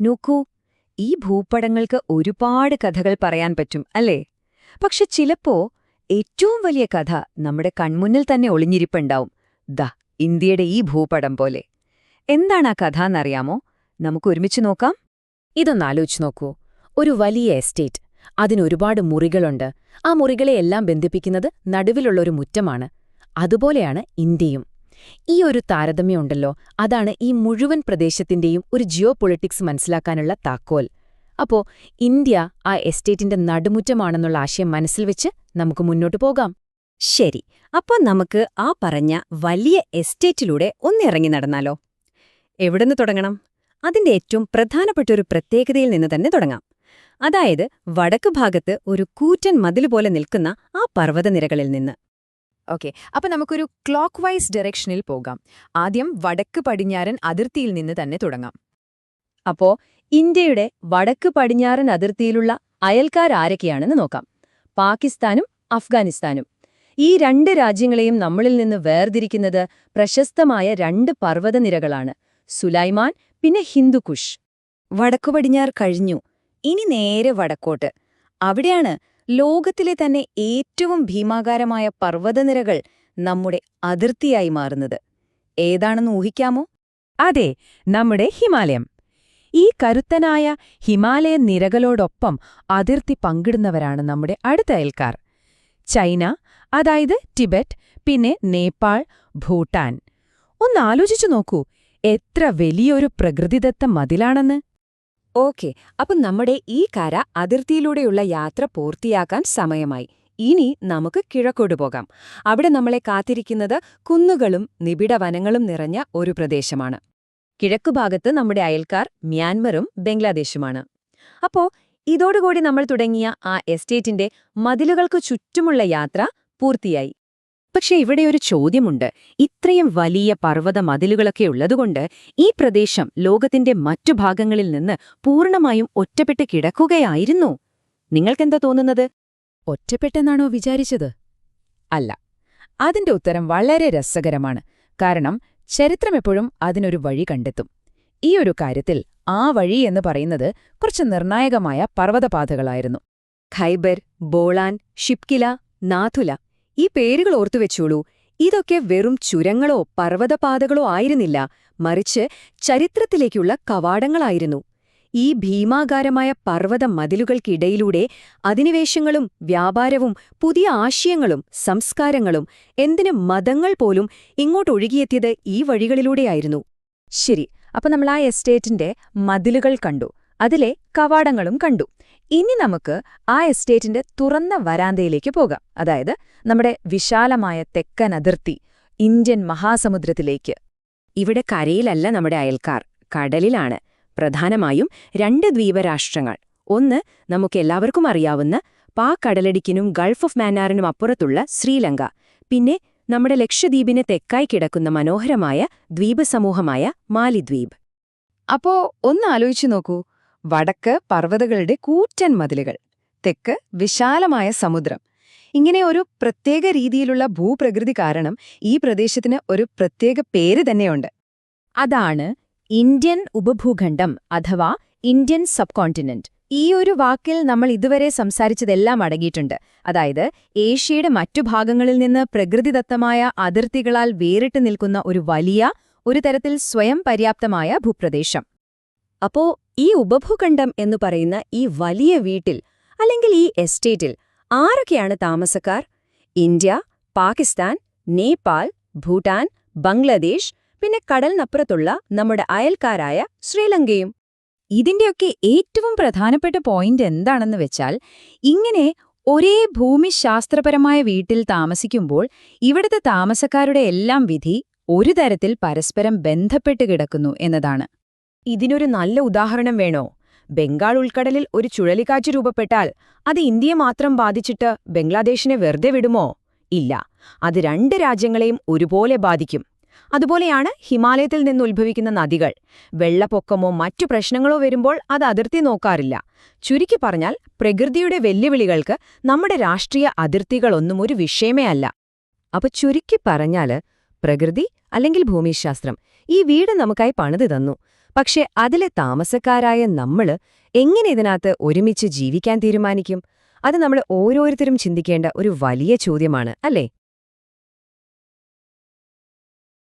നോക്കൂ, ഈ ഭൂപടങ്ങൾക്ക് ഒരുപാട് കഥകൾ പറയാൻ പറ്റും അല്ലേ? പക്ഷെ ചിലപ്പോ ഏറ്റവും വലിയ കഥ നമ്മുടെ കൺമുന്നിൽ തന്നെ ഒളിഞ്ഞിരിപ്പുണ്ടാവും. ദാ ഇന്ത്യയുടെ ഈ ഭൂപടം പോലെ. എന്താണ് ആ കഥ എന്നറിയാമോ? നമുക്ക് ഒരുമിച്ച് നോക്കാം. ഇതൊന്നാലോചിച്ച് നോക്കൂ. ഒരു വലിയ എസ്റ്റേറ്റ്. അതിനൊരുപാട് മുറികളുണ്ട്. ആ മുറികളെയെല്ലാം ബന്ധിപ്പിക്കുന്നത് നടുവിലുള്ളൊരു മുറ്റമാണ്. അതുപോലെയാണ് ഇന്ത്യയും. ഈ ഒരു താരതമ്യമുണ്ടല്ലോ, അതാണ് ഈ മുഴുവൻ പ്രദേശത്തിന്റെയും ഒരു ജിയോ പൊളിറ്റിക്സ് മനസ്സിലാക്കാനുള്ള താക്കോൽ. അപ്പോ ഇന്ത്യ ആ എസ്റ്റേറ്റിന്റെ നടുമുറ്റമാണെന്നുള്ള ആശയം മനസ്സിൽ വെച്ച് നമുക്ക് മുന്നോട്ടു പോകാം. ശരി, അപ്പോൾ നമുക്ക് ആ പറഞ്ഞ വലിയ എസ്റ്റേറ്റിലൂടെ ഒന്നിറങ്ങി നടന്നാലോ? എവിടുന്ന് തുടങ്ങണം? അതിന്റെ ഏറ്റവും പ്രധാനപ്പെട്ട ഒരു പ്രത്യേകതയിൽ നിന്ന് തന്നെ തുടങ്ങാം. അതായത് വടക്ക് ഭാഗത്ത് ഒരു കൂറ്റൻ മതിൽ പോലെ നിൽക്കുന്ന ആ പർവ്വതനിരകളിൽ നിന്ന്. ഓക്കെ, അപ്പൊ നമുക്കൊരു ക്ലോക്ക് വൈസ് ഡയറക്ഷനിൽ പോകാം. ആദ്യം വടക്ക് പടിഞ്ഞാറൻ അതിർത്തിയിൽ നിന്ന് തന്നെ തുടങ്ങാം. അപ്പോ ഇന്ത്യയുടെ വടക്ക് പടിഞ്ഞാറൻ അതിർത്തിയിലുള്ള അയൽക്കാരാരൊക്കെയാണെന്ന് നോക്കാം. പാകിസ്ഥാനും അഫ്ഗാനിസ്ഥാനും. ഈ രണ്ട് രാജ്യങ്ങളെയും നമ്മളിൽ നിന്ന് വേർതിരിക്കുന്നത് പ്രശസ്തമായ രണ്ട് പർവ്വതനിരകളാണ്, സുലൈമാൻ പിന്നെ ഹിന്ദുക്കുഷ്. വടക്കു പടിഞ്ഞാറ് കഴിഞ്ഞു, ഇനി നേരെ വടക്കോട്ട്. അവിടെയാണ് ലോകത്തിലെ തന്നെ ഏറ്റവും ഭീമാകാരമായ പർവ്വതനിരകൾ നമ്മുടെ അതിർത്തിയായി മാറുന്നത്. ഏതാണെന്ന് ഊഹിക്കാമോ? അതെ, നമ്മുടെ ഹിമാലയം. ഈ കരുത്തനായ ഹിമാലയൻ നിരകളോടൊപ്പം അതിർത്തി പങ്കിടുന്നവരാണ് നമ്മുടെ അടുത്ത അയൽക്കാർ. ചൈന, അതായത് ടിബറ്റ്, പിന്നെ നേപ്പാൾ, ഭൂട്ടാൻ. ഒന്നാലോചിച്ചു നോക്കൂ, എത്ര വലിയൊരു പ്രകൃതിദത്ത മതിലാണെന്ന്. ഓക്കെ, അപ്പം നമ്മുടെ ഈ കര അതിർത്തിയിലൂടെയുള്ള യാത്ര പൂർത്തിയാക്കാൻ സമയമായി. ഇനി നമുക്ക് കിഴക്കോട്ട് പോകാം. അവിടെ നമ്മളെ കാത്തിരിക്കുന്നത് കുന്നുകളും നിബിഡ വനങ്ങളും നിറഞ്ഞ ഒരു പ്രദേശമാണ്. കിഴക്കുഭാഗത്ത് നമ്മുടെ അയൽക്കാർ മ്യാൻമറും ബംഗ്ലാദേശുമാണ്. അപ്പോ ഇതോടുകൂടി നമ്മൾ തുടങ്ങിയ ആ എസ്റ്റേറ്റിന്റെ മതിലുകൾക്കു ചുറ്റുമുള്ള യാത്ര പൂർത്തിയായി. പക്ഷെ ഇവിടെ ഒരു ചോദ്യമുണ്ട്. ഇത്രയും വലിയ പർവ്വത മതിലുകളൊക്കെ ഉള്ളതുകൊണ്ട് ഈ പ്രദേശം ലോകത്തിന്റെ മറ്റു ഭാഗങ്ങളിൽ നിന്ന് പൂർണ്ണമായും ഒറ്റപ്പെട്ട് കിടക്കുകയായിരുന്നു. നിങ്ങൾക്കെന്താ തോന്നുന്നത്? ഒറ്റപ്പെട്ടെന്നാണോ വിചാരിച്ചത്? അല്ല. അതിന്റെ ഉത്തരം വളരെ രസകരമാണ്. കാരണം ചരിത്രമെപ്പോഴും അതിനൊരു വഴി കണ്ടെത്തും. ഈ ഒരു കാര്യത്തിൽ ആ വഴി എന്ന് പറയുന്നത് കുറച്ച് നിർണായകമായ പർവ്വതപാതകളായിരുന്നു. ഖൈബർ, ബോളാൻ, ഷിപ്കില, നാഥുല. ഈ പേരുകൾ ഓർത്തുവെച്ചോളൂ. ഇതൊക്കെ വെറും ചുരങ്ങളോ പർവ്വതപാതകളോ ആയിരുന്നില്ല, മറിച്ച് ചരിത്രത്തിലേക്കുള്ള കവാടങ്ങളായിരുന്നു. ഈ ഭീമാകാരമായ പർവ്വത മതിലുകൾക്കിടയിലൂടെ അധിനിവേശങ്ങളും വ്യാപാരവും പുതിയ ആശയങ്ങളും സംസ്കാരങ്ങളും, എന്തിന് മതങ്ങൾ പോലും ഇങ്ങോട്ടൊഴുകിയെത്തിയത് ഈ വഴികളിലൂടെയായിരുന്നു. ശരി, അപ്പൊ നമ്മൾ ആ എസ്റ്റേറ്റിന്റെ മതിലുകൾ കണ്ടു, അതിലെ കവാടങ്ങളും കണ്ടു. ഇനി നമുക്ക് ആ എസ്റ്റേറ്റിന്റെ തുറന്ന വരാന്തയിലേക്ക് പോകാം. അതായത് നമ്മുടെ വിശാലമായ തെക്കൻ അതിർത്തി, ഇന്ത്യൻ മഹാസമുദ്രത്തിലേക്ക്. ഇവിടെ കരയിലല്ല നമ്മുടെ അയൽക്കാർ, കടലിലാണ്. പ്രധാനമായും രണ്ട് ദ്വീപരാഷ്ട്രങ്ങൾ. ഒന്ന് നമുക്കെല്ലാവർക്കും അറിയാവുന്ന പാക് കടലടിക്കിനും ഗൾഫ് ഓഫ് മാന്നാറിനും അപ്പുറത്തുള്ള ശ്രീലങ്ക. പിന്നെ നമ്മുടെ ലക്ഷദ്വീപിന് തെക്കായി കിടക്കുന്ന മനോഹരമായ ദ്വീപ് സമൂഹമായ മാലിദ്വീപ്. അപ്പോ ഒന്ന് ആലോചിച്ചു നോക്കൂ. വടക്ക് പർവ്വതങ്ങളുടെ കൂറ്റൻ മതിലുകൾ, തെക്ക് വിശാലമായ സമുദ്രം. ഇങ്ങനെ ഒരു പ്രത്യേക രീതിയിലുള്ള ഭൂപ്രകൃതി കാരണം ഈ പ്രദേശത്തിന് ഒരു പ്രത്യേക പേര് തന്നെയുണ്ട്. അതാണ് ഇന്ത്യൻ ഉപഭൂഖണ്ഡം അഥവാ ഇന്ത്യൻ സബ് കോണ്ടിനെന്റ്. ഈ ഒരു വാക്കിൽ നമ്മൾ ഇതുവരെ സംസാരിച്ചതെല്ലാം അടങ്ങിയിട്ടുണ്ട്. അതായത് ഏഷ്യയുടെ മറ്റു ഭാഗങ്ങളിൽ നിന്ന് പ്രകൃതിദത്തമായ അതിർത്തികളാൽ വേറിട്ട് നിൽക്കുന്ന ഒരു വലിയ, ഒരു തരത്തിൽ സ്വയം പര്യാപ്തമായ ഭൂപ്രദേശം. അപ്പോ ഈ ഉപഭൂഖണ്ഡം എന്നു പറയുന്ന ഈ വലിയ വീട്ടിൽ, അല്ലെങ്കിൽ ഈ എസ്റ്റേറ്റിൽ ആരൊക്കെയാണ് താമസക്കാർ? ഇന്ത്യ, പാകിസ്ഥാൻ, നേപ്പാൾ, ഭൂട്ടാൻ, ബംഗ്ലാദേശ്, പിന്നെ കടലിനപ്പുറത്തുള്ള നമ്മുടെ അയൽക്കാരായ ശ്രീലങ്കയും. ഇതിന്റെയൊക്കെ ഏറ്റവും പ്രധാനപ്പെട്ട പോയിന്റ് എന്താണെന്ന് വെച്ചാൽ, ഇങ്ങനെ ഒരേ ഭൂമിശാസ്ത്രപരമായ വീട്ടിൽ താമസിക്കുമ്പോൾ ഇവിടുത്തെ താമസക്കാരുടെ എല്ലാം വിധി ഒരു തരത്തിൽ പരസ്പരം ബന്ധപ്പെട്ട് കിടക്കുന്നു എന്നതാണ്. ഇതിനൊരു നല്ല ഉദാഹരണം വേണോ? ബംഗാൾ ഉൾക്കടലിൽ ഒരു ചുഴലിക്കാറ്റ് രൂപപ്പെട്ടാൽ അത് ഇന്ത്യയെ മാത്രം ബാധിച്ചിട്ട് ബംഗ്ലാദേശിനെ വെറുതെ വിടുമോ? ഇല്ല, അത് രണ്ട് രാജ്യങ്ങളെയും ഒരുപോലെ ബാധിക്കും. അതുപോലെയാണ് ഹിമാലയത്തിൽ നിന്നുത്ഭവിക്കുന്ന നദികൾ. വെള്ളപ്പൊക്കമോ മറ്റു പ്രശ്നങ്ങളോ വരുമ്പോൾ അത് അതിർത്തി നോക്കാറില്ല. ചുരുക്കി പറഞ്ഞാൽ, പ്രകൃതിയുടെ വെല്ലുവിളികൾക്ക് നമ്മുടെ രാഷ്ട്രീയ അതിർത്തികളൊന്നും ഒരു വിഷയമേ അല്ല. അപ്പൊ ചുരുക്കി പറഞ്ഞാല്, പ്രകൃതി അല്ലെങ്കിൽ ഭൂമിശാസ്ത്രം ഈ വീട് നമുക്കായി പണിതു തന്നു. പക്ഷെ അതിലെ താമസക്കാരായ നമ്മള് എങ്ങനെ ഇതിനകത്ത് ഒരുമിച്ച് ജീവിക്കാൻ തീരുമാനിക്കും? അത് നമ്മൾ ഓരോരുത്തരും ചിന്തിക്കേണ്ട ഒരു വലിയ ചോദ്യമാണ്, അല്ലേ?